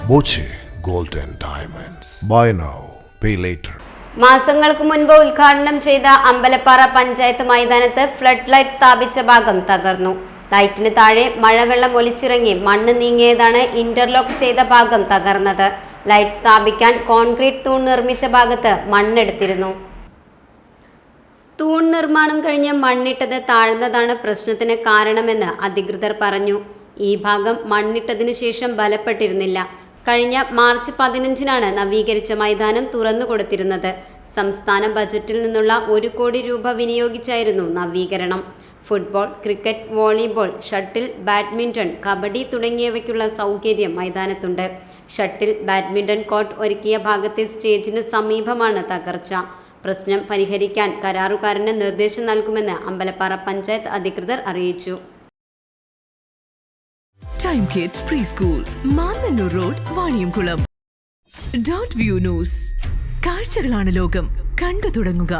Boche gold and diamonds. Buy now pay later. മാസങ്ങൾക്ക് മുൻപ് ഉദ്ഘാടനം ചെയ്ത അമ്പലപ്പാറ പഞ്ചായത്ത് മൈതാനത്ത് ഫ്ലഡ് ലൈറ്റ് സ്ഥാപിച്ച ഭാഗം തകർന്നു. ലൈറ്റിന് താഴെ മഴവെള്ളം ഒലിച്ചിറങ്ങി മണ്ണ് നീങ്ങിയതാണ് ഇന്റർലോക്ക് ചെയ്ത ഭാഗം തകർന്നത്. ലൈറ്റ് സ്ഥാപിക്കാൻ കോൺക്രീറ്റ് തൂൺ നിർമ്മിച്ച ഭാഗത്ത് മണ്ണെടുത്തിരുന്നു. തൂൺ നിർമ്മാണം കഴിഞ്ഞ് മണ്ണിട്ടത് താഴ്ന്നതാണ് പ്രശ്നത്തിന് കാരണമെന്ന് അധികൃതർ പറഞ്ഞു. ഈ ഭാഗം മണ്ണിട്ടതിനു ശേഷം ബലപ്പെട്ടിരുന്നില്ല. കഴിഞ്ഞ മാർച്ച് 15-നാണ് നവീകരിച്ച മൈതാനം തുറന്നു കൊടുത്തിരുന്നത്. സംസ്ഥാന ബജറ്റിൽ നിന്നുള്ള 1 കോടി രൂപ വിനിയോഗിച്ചായിരുന്നു നവീകരണം. Football, cricket, volleyball, shuttle, badminton, kabaddi തുടങ്ങിയവയ്ക്കുള്ള സൗകര്യം മൈതാനത്തുണ്ട്. ഷട്ടിൽ, ബാഡ്മിന്റൺ കോർട്ട് ഒരുക്കിയ ഭാഗത്തെ സ്റ്റേജിന് സമീപമാണ് തകർച്ച. പ്രശ്നം പരിഹരിക്കാൻ കരാറുകാരന് നിർദ്ദേശം നൽകുമെന്ന് അമ്പലപ്പാറ പഞ്ചായത്ത് അധികൃതർ അറിയിച്ചു. Time kids pre school, Mannannur road, Vaniyamkulam. Dot view news. കാഴ്ചകളാണ് ലോകം, കണ്ടു തുടങ്ങുക.